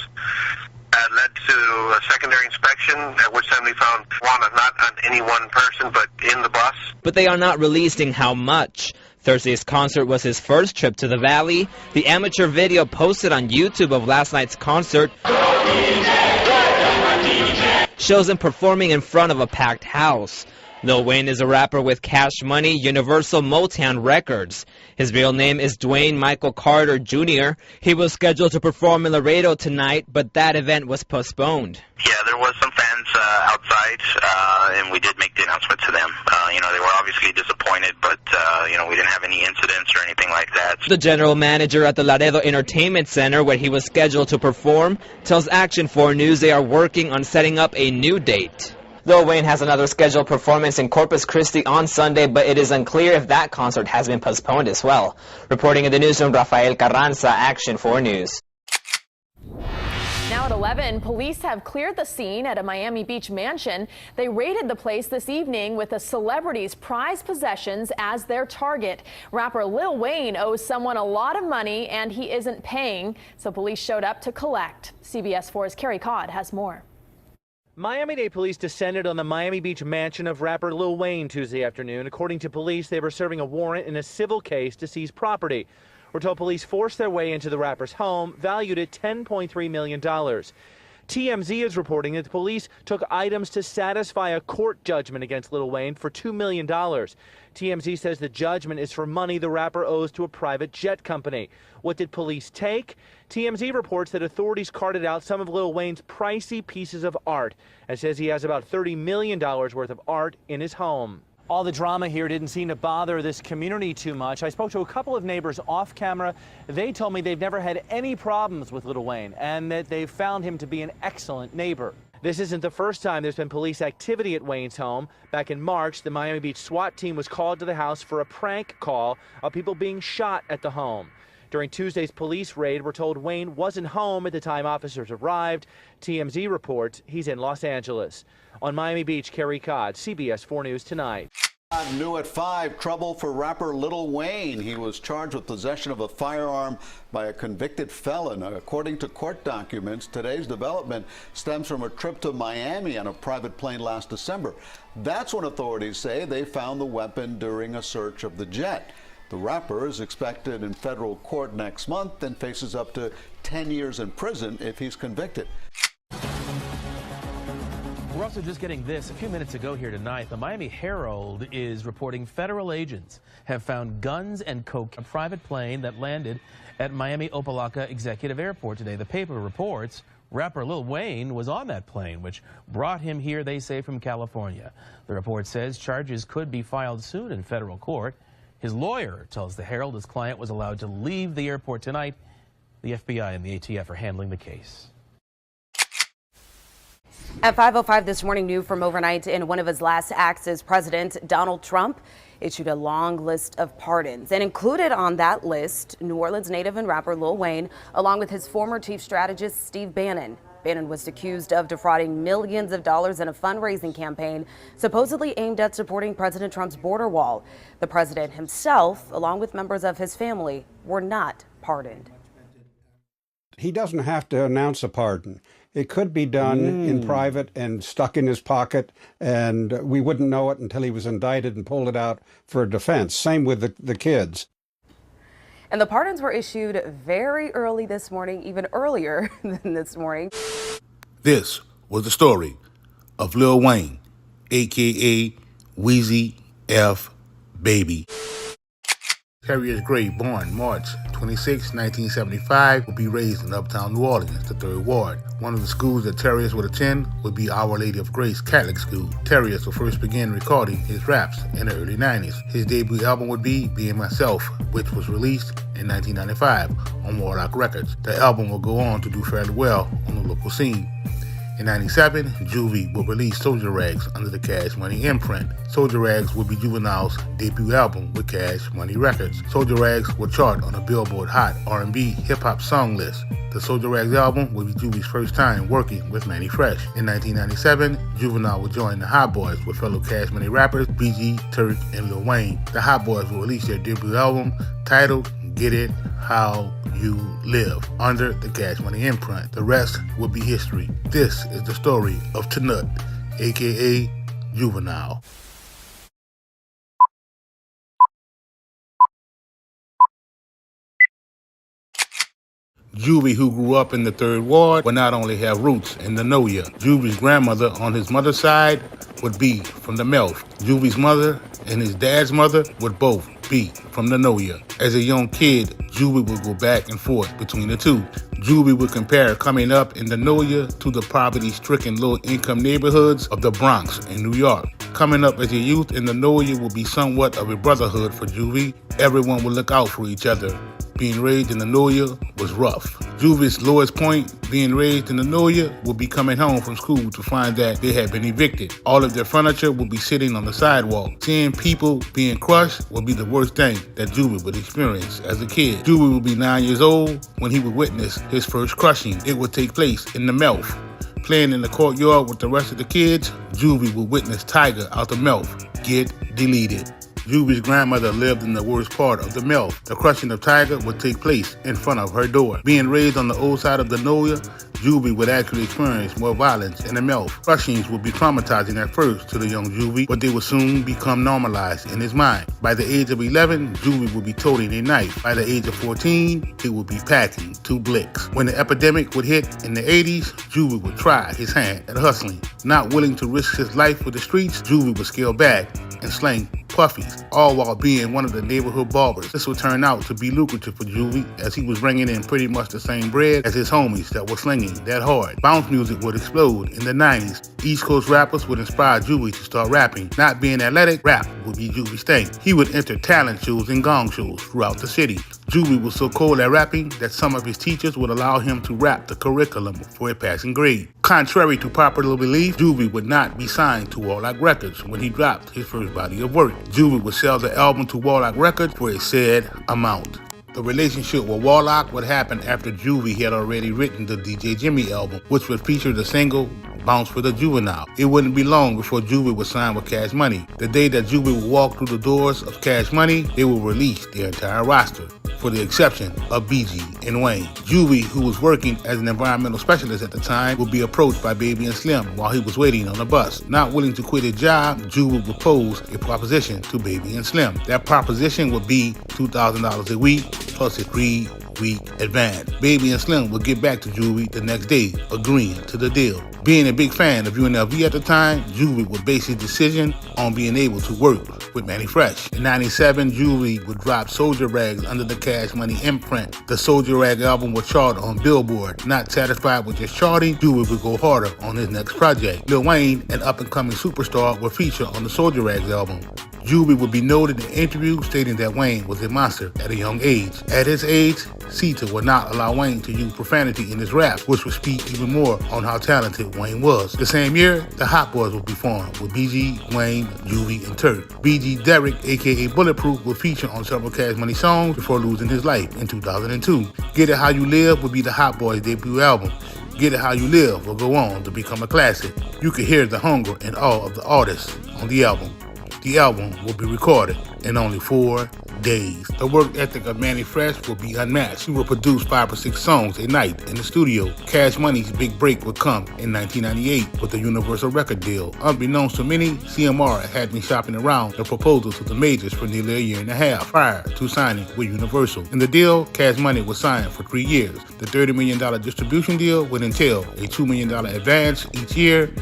That led to a secondary inspection, at which time we found marijuana, not on any one person, but in the bus. But they are not releasing how much. Thursday's concert was his first trip to the Valley. The amateur video posted on YouTube of last night's concert shows him performing in front of a packed house. Lil Wayne is a rapper with Cash Money, Universal Motown Records. His real name is Dwayne Michael Carter Jr. He was scheduled to perform in Laredo tonight, but that event was postponed. Yeah, there was some fans outside, and we did make the announcement to them. They were obviously disappointed, but, we didn't have The general manager at the Laredo Entertainment Center, where he was scheduled to perform, tells Action 4 News they are working on setting up a new date. Lil Wayne has another scheduled performance in Corpus Christi on Sunday, but it is unclear if that concert has been postponed as well. Reporting in the newsroom, Rafael Carranza, Action 4 News. Now at 11, police have cleared the scene at a Miami Beach mansion. They raided the place this evening with a celebrity's prized possessions as their target. Rapper Lil Wayne owes someone a lot of money and he isn't paying, so police showed up to collect. CBS 4's Carrie Codd has more. Miami-Dade police descended on the Miami Beach mansion of rapper Lil Wayne Tuesday afternoon. According to police, they were serving a warrant in a civil case to seize property. We're told police forced their way into the rapper's home, valued at $10.3 million. TMZ is reporting that the police took items to satisfy a court judgment against Lil Wayne for $2 million. TMZ says the judgment is for money the rapper owes to a private jet company. What did police take? TMZ reports that authorities carted out some of Lil Wayne's pricey pieces of art and says he has about $30 million worth of art in his home. All the drama here didn't seem to bother this community too much. I spoke to a couple of neighbors off camera. They told me they've never had any problems with Lil Wayne and that they've found him to be an excellent neighbor. This isn't the first time there's been police activity at Wayne's home. Back in March, the Miami Beach SWAT team was called to the house for a prank call of people being shot at the home. During Tuesday's police raid, we're told Wayne wasn't home at the time officers arrived. TMZ reports he's in Los Angeles. On Miami Beach, Carrie Codd, CBS 4 News Tonight. New at 5, trouble for rapper Lil Wayne. He was charged with possession of a firearm by a convicted felon. According to court documents, today's development stems from a trip to Miami on a private plane last December. That's when authorities say they found the weapon during a search of the jet. The rapper is expected in federal court next month and faces up to 10 years in prison if he's convicted. We're also just getting this a few minutes ago here tonight. The Miami Herald is reporting federal agents have found guns and coke on a private plane that landed at Miami Opelika Executive Airport today. The paper reports rapper Lil Wayne was on that plane, which brought him here, they say, from California. The report says charges could be filed soon in federal court. His lawyer tells the Herald his client was allowed to leave the airport tonight. The FBI and the ATF are handling the case. At 5:05 this morning, new from overnight, in one of his last acts as president, Donald Trump issued a long list of pardons. And included on that list, New Orleans native and rapper Lil Wayne, along with his former chief strategist, Steve Bannon. Bannon was accused of defrauding millions of dollars in a fundraising campaign supposedly aimed at supporting President Trump's border wall. The president himself, along with members of his family, were not pardoned. He doesn't have to announce a pardon. It could be done in private and stuck in his pocket, and we wouldn't know it until he was indicted and pulled it out for defense. Same with the kids. And the pardons were issued very early this morning, even earlier than this morning. This was the story of Lil Wayne, a.k.a. Weezy F. Baby. Terrius Gray, born March 26, 1975, would be raised in uptown New Orleans, the 3rd Ward. One of the schools that Terrius would attend would be Our Lady of Grace Catholic School. Terrius would first begin recording his raps in the early 90s. His debut album would be Being Myself, which was released in 1995 on Warlock Records. The album would go on to do fairly well on the local scene. In 97, Juvie would release Soldier Rags under the Cash Money imprint. Soldier Rags would be Juvenile's debut album with Cash Money Records. Soldier Rags would chart on a Billboard Hot R&B hip-hop song list. The Soldier Rags album would be Juvie's first time working with Manny Fresh. In 1997, Juvenile would join the Hot Boys with fellow Cash Money rappers BG, Turk, and Lil Wayne. The Hot Boys would release their debut album titled Get It How You Live under the Cash Money imprint. The rest would be history. This is the story of Tanut, aka Juvenile. Juvie, who grew up in the 3rd Ward, would not only have roots in the Noya. Juvie's grandmother on his mother's side would be from the Melf. Juvie's mother and his dad's mother would both be from the Noya. As a young kid, Juvie would go back and forth between the two. Juvie would compare coming up in the Noya to the poverty-stricken low-income neighborhoods of the Bronx in New York. Coming up as a youth in the Noya will be somewhat of a brotherhood for Juvie. Everyone will look out for each other. Being raised in the Noya was rough. Juvie's lowest point, being raised in the Noya, will be coming home from school to find that they had been evicted. All of their furniture will be sitting on the sidewalk. Seeing people being crushed will be the worst thing that Juvie would experience as a kid. Juvie will be 9 years old when he would witness his first crushing. It would take place in the mouth. Playing in the courtyard with the rest of the kids, Juvie would witness Tiger out the mouth get deleted. Juvie's grandmother lived in the worst part of the mill. The crushing of Tiger would take place in front of her door. Being raised on the old side of the Noya, Juvie would actually experience more violence in the mill. Crushings would be traumatizing at first to the young Juvie, but they would soon become normalized in his mind. By the age of 11, Juvie would be toting a knife. By the age of 14, he would be packing 2 blicks. When the epidemic would hit in the 80s, Juvie would try his hand at hustling. Not willing to risk his life for the streets, Juvie would scale back and slang puffies, all while being one of the neighborhood barbers. This would turn out to be lucrative for Juvie, as he was bringing in pretty much the same bread as his homies that were slinging that hard. Bounce music would explode in the 90s. East Coast rappers would inspire Juvie to start rapping. Not being athletic, rap would be Juvie's thing. He would enter talent shows and gong shows throughout the city. Juvie was so cold at rapping that some of his teachers would allow him to rap the curriculum for a passing grade. Contrary to popular belief, Juvie would not be signed to Warlock Records when he dropped his first body of work. Juvie would sell the album to Warlock Records for a said amount. The relationship with Warlock would happen after Juvie had already written the DJ Jimmy album, which would feature the single Bounce for the Juvenile. It wouldn't be long before Juvie would sign with Cash Money. The day that Juvie would walk through the doors of Cash Money, they would release their entire roster, for the exception of BG and Wayne. Juvie, who was working as an environmental specialist at the time, would be approached by Baby and Slim while he was waiting on the bus. Not willing to quit his job, Juvie would pose a proposition to Baby and Slim. That proposition would be $2,000 a week plus a 3-week advance. Baby and Slim would get back to Juvie the next day, agreeing to the deal. Being a big fan of UNLV at the time, Juvie would base his decision on being able to work with Manny Fresh. In '97, Juvie would drop Soldier Rags under the Cash Money imprint. The Soldier Rag album would chart on Billboard. Not satisfied with just charting, Juvie would go harder on his next project. Lil Wayne, an up-and-coming superstar, would feature on the Soldier Rags album. Juvie would be noted in interviews stating that Wayne was a monster at a young age. At his age, Sita would not allow Wayne to use profanity in his raps, which would speak even more on how talented Wayne was. The same year, the Hot Boys would be formed with BG, Wayne, Juvie, and Turk. BG Derek, aka Bulletproof, would feature on several Cash Money songs before losing his life in 2002. Get It How You Live would be the Hot Boys' debut album. Get It How You Live will go on to become a classic. You could hear the hunger and awe of the artists on the album. The album will be recorded in only 4 days. The work ethic of Manny Fresh will be unmatched. He will produce 5 or 6 songs a night in the studio. Cash Money's big break would come in 1998 with a Universal record deal. Unbeknownst to many, CMR had been shopping around the proposals to the majors for nearly a year and a half prior to signing with Universal. In the deal, Cash Money was signed for 3 years. The $30 million distribution deal would entail a $2 million advance each year,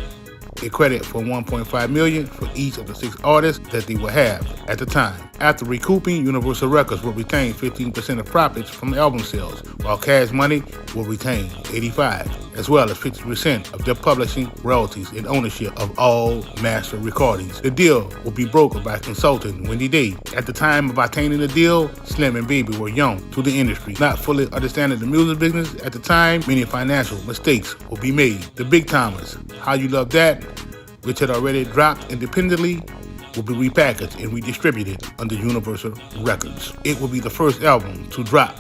a credit for $1.5 million for each of the 6 artists that they would have at the time. After recouping, Universal Records will retain 15% of profits from album sales, while Cash Money will retain 85%, as well as 50% of their publishing royalties and ownership of all master recordings. The deal will be brokered by consultant Wendy Day. At the time of attaining the deal, Slim and Baby were young to the industry, not fully understanding the music business at the time. Many financial mistakes will be made. The big timers, How You Love That, which had already dropped independently, will be repackaged and redistributed under Universal Records. It will be the first album to drop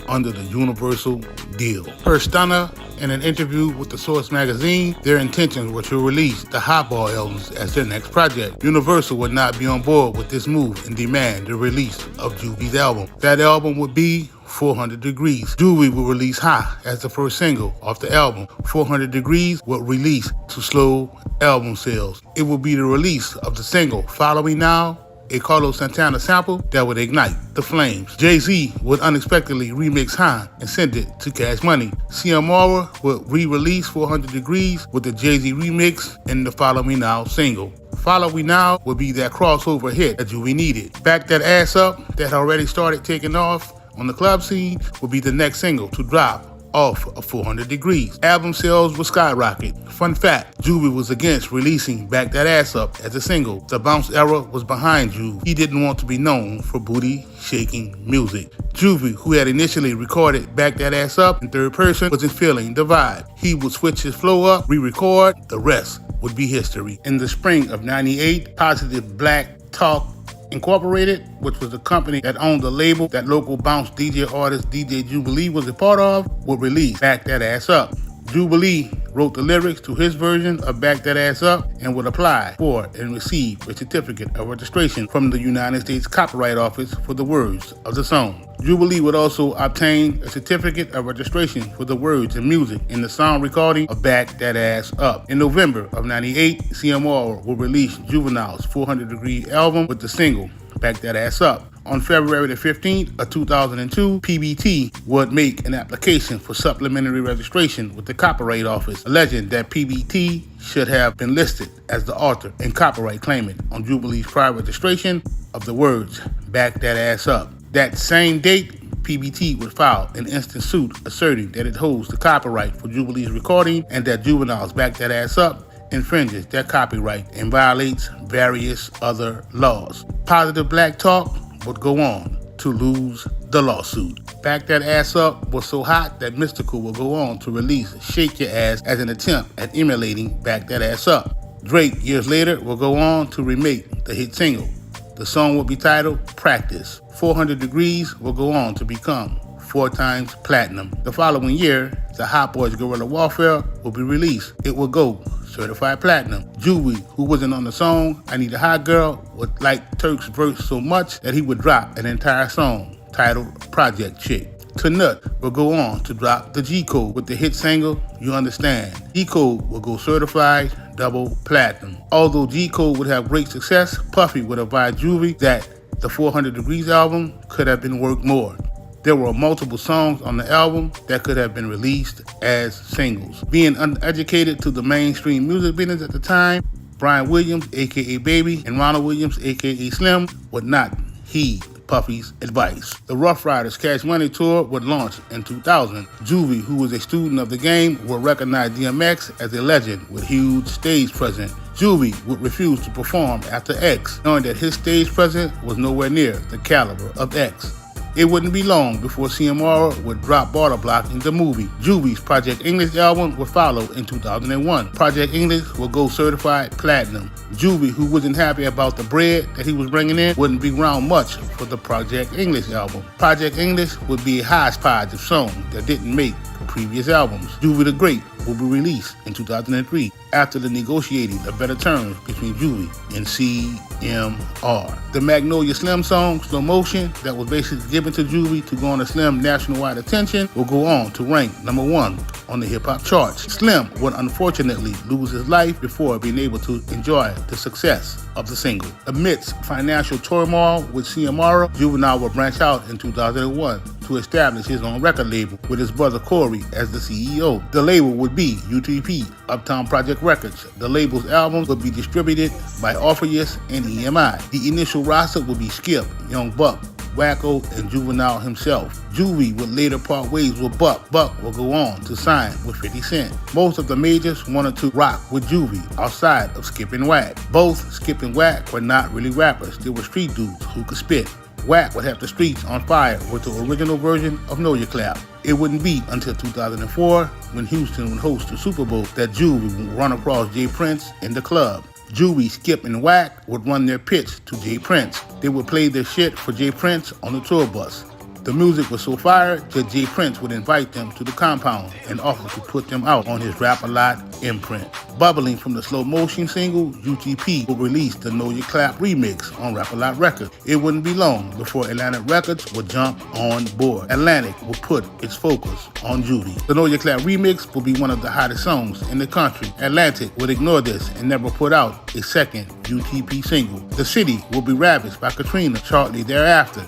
under the Universal deal. Per Stunner, in an interview with the Source magazine, their intentions were to release the Hot Boy albums as their next project. Universal would not be on board with this move and demand the release of Juvie's album. That album would be 400 Degrees. Juvie will release High as the first single off the album. 400 Degrees will release to slow album sales. It will be the release of the single Follow Me Now, a Carlos Santana sample that would ignite the flames. Jay-Z would unexpectedly remix High and send it to Cash Money. CMR would re-release 400 Degrees with the Jay-Z remix and the Follow Me Now single. Follow Me Now would be that crossover hit that Juvie needed. Back That Ass Up, that already started taking off on the club scene, will be the next single to drop off of 400 Degrees. Album sales would skyrocket. Fun fact, Juvie was against releasing Back That Ass Up as a single. The bounce era was behind Juve. He didn't want to be known for booty-shaking music. Juvie, who had initially recorded Back That Ass Up in third person, wasn't feeling the vibe. He would switch his flow up, re-record, the rest would be history. In the spring of '98, Positive Black Talk Incorporated, which was the company that owned the label that local bounce DJ artist DJ Jubilee was a part of, would release Back That Ass Up. Jubilee wrote the lyrics to his version of Back That Ass Up and would apply for and receive a certificate of registration from the United States Copyright Office for the words of the song. Jubilee would also obtain a certificate of registration for the words and music in the song recording of Back That Ass Up. In November of '98, CMR will release Juvenile's 400 Degree album with the single Back That Ass Up. On February the 15th of 2002, PBT would make an application for supplementary registration with the Copyright Office, alleging that PBT should have been listed as the author and copyright claimant on Jubilee's prior registration of the words Back That Ass Up. That same date, PBT would file an instant suit asserting that it holds the copyright for Jubilee's recording and that Juvenile's Back That Ass Up infringes their copyright and violates various other laws. Positive Black Talk would go on to lose the lawsuit. Back That Ass Up was so hot that Mystical will go on to release Shake Your Ass as an attempt at emulating Back That Ass Up. Drake, years later, will go on to remake the hit single. The song will be titled Practice. 400 Degrees will go on to become 4 times platinum. The following year, the Hot Boys Guerrilla Warfare will be released. It will go certified platinum. Juvie, who wasn't on the song I Need a Hot Girl, would like Turk's verse so much that he would drop an entire song titled Project Chick. Knut will go on to drop the G-Code with the hit single You Understand. G-Code will go certified double platinum. Although G-Code would have great success, Puffy would advise Juvie that the 400 Degrees album could have been worked more. There were multiple songs on the album that could have been released as singles. Being uneducated to the mainstream music business at the time, Brian Williams, aka Baby, and Ronald Williams, aka Slim, would not heed Puffy's advice. The Rough Riders Cash Money Tour would launch in 2000. Juvie, who was a student of the game, would recognize DMX as a legend with huge stage presence. Juvie would refuse to perform after X, knowing that his stage presence was nowhere near the caliber of X. It wouldn't be long before CMR would drop Border Block in the movie. Juvie's Project English album would follow in 2001. Project English will go certified platinum. Juvie, who wasn't happy about the bread that he was bringing in, wouldn't be around much for the Project English album. Project English would be a hodgepodge of songs that didn't make previous albums. Juvie the Great will be released in 2003 after the negotiating of better terms between Juvie and CMR. The Magnolia Slim song, Slow Motion, that was basically given to Juvie to garner Slim nationwide attention, will go on to rank #1 on the hip-hop charts. Slim would unfortunately lose his life before being able to enjoy the success of the single. Amidst financial turmoil with CMR, Juvenile would branch out in 2001 to establish his own record label with his brother Corey as the CEO. The label would be UTP, Uptown Project Records. The label's albums would be distributed by Orpheus and EMI. The initial roster would be Skip, Young Buck, Wacko, and Juvenile himself. Juvie would later part ways with Buck. Buck will go on to sign with 50 Cent. Most of the majors wanted to rock with Juvie outside of Skip and Wack. Both Skip and Wack were not really rappers. They were street dudes who could spit. Wack would have the streets on fire with the original version of Know Your Clap. It wouldn't be until 2004, when Houston would host the Super Bowl, that Juvie would run across Jay Prince in the club. Juvie, Skip, and Wack would run their pitch to Jay Prince. They would play their shit for Jay Prince on the tour bus. The music was so fire that Jay Prince would invite them to the compound and offer to put them out on his Rap-A-Lot imprint. Bubbling from the Slow Motion single, UTP would release the Know Your Clap remix on Rap-A-Lot Records. It wouldn't be long before Atlantic Records would jump on board. Atlantic would put its focus on Juvie. The Know Your Clap remix would be one of the hottest songs in the country. Atlantic would ignore this and never put out a second UTP single. The city would be ravaged by Katrina shortly thereafter.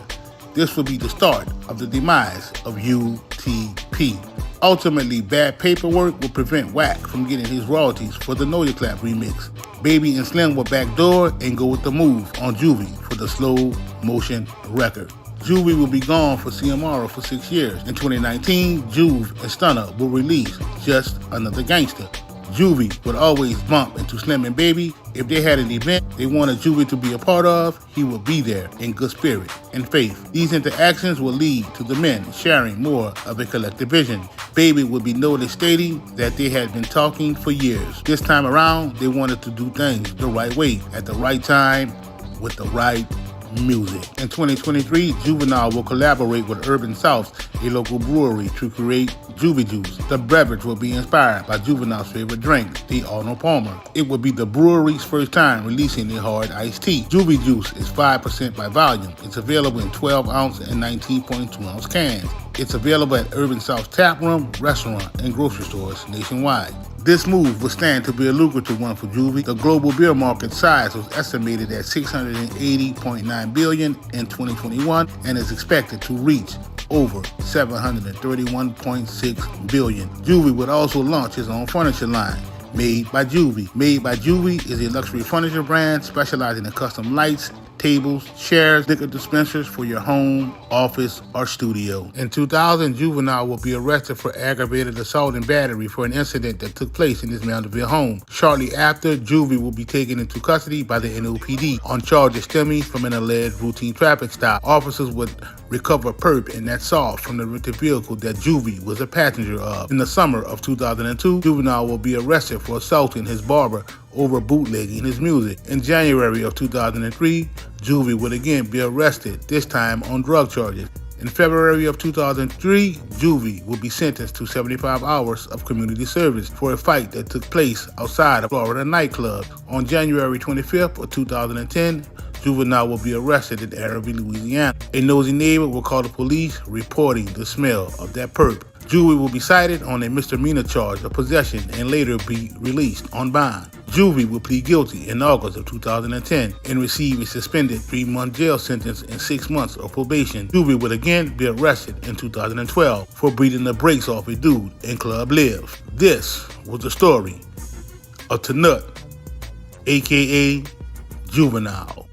This would be the start of the demise of UTP. Ultimately, bad paperwork would prevent Wack from getting his royalties for the Know Your Clap remix. Baby and Slim would backdoor and go with the move on Juvie for the Slow Motion record. Juvie will be gone for CMR for 6 years. In 2019, Juve and Stunner will release Just Another Gangster. Juvie would always bump into Slim and Baby. If they had an event they wanted Juvie to be a part of, he would be there in good spirit and faith. These interactions will lead to the men sharing more of a collective vision. Baby would be noted stating that they had been talking for years. This time around, they wanted to do things the right way, at the right time, with the right music. In 2023, Juvenile will collaborate with Urban South, a local brewery, to create Juvie Juice. The beverage will be inspired by Juvenile's favorite drink, the Arnold Palmer. It will be the brewery's first time releasing a hard iced tea. Juvie Juice is 5% by volume. It's available in 12-ounce and 19.2-ounce cans. It's available at Urban South Tap Room, restaurant, and grocery stores nationwide. This move would stand to be a lucrative one for Juvie. The global beer market size was estimated at $680.9 billion in 2021 and is expected to reach over $731.6 billion. Juvie would also launch his own furniture line, Made by Juvie. Made by Juvie is a luxury furniture brand specializing in custom lights, tables, chairs, liquor dispensers for your home, office, or studio. In 2000, Juvenile will be arrested for aggravated assault and battery for an incident that took place in his Mountainville home. Shortly after, Juvie will be taken into custody by the NOPD on charges stemming from an alleged routine traffic stop. Officers would recover perp and that salt from the rented vehicle that Juvie was a passenger of. In the summer of 2002, Juvenile will be arrested for assaulting his barber over bootlegging his music. In January of 2003, Juvie would again be arrested, this time on drug charges. In February of 2003, Juvie will be sentenced to 75 hours of community service for a fight that took place outside a Florida nightclub. On January 25th of 2010, Juvenile will be arrested in Arabi, Louisiana. A nosy neighbor will call the police, reporting the smell of that perp. Juvie will be cited on a misdemeanor charge of possession and later be released on bond. Juvie will plead guilty in August of 2010 and receive a suspended 3-month jail sentence and 6 months of probation. Juvie would again be arrested in 2012 for beating the brakes off a dude in Club Live. This was the story of Tanut, aka Juvenile.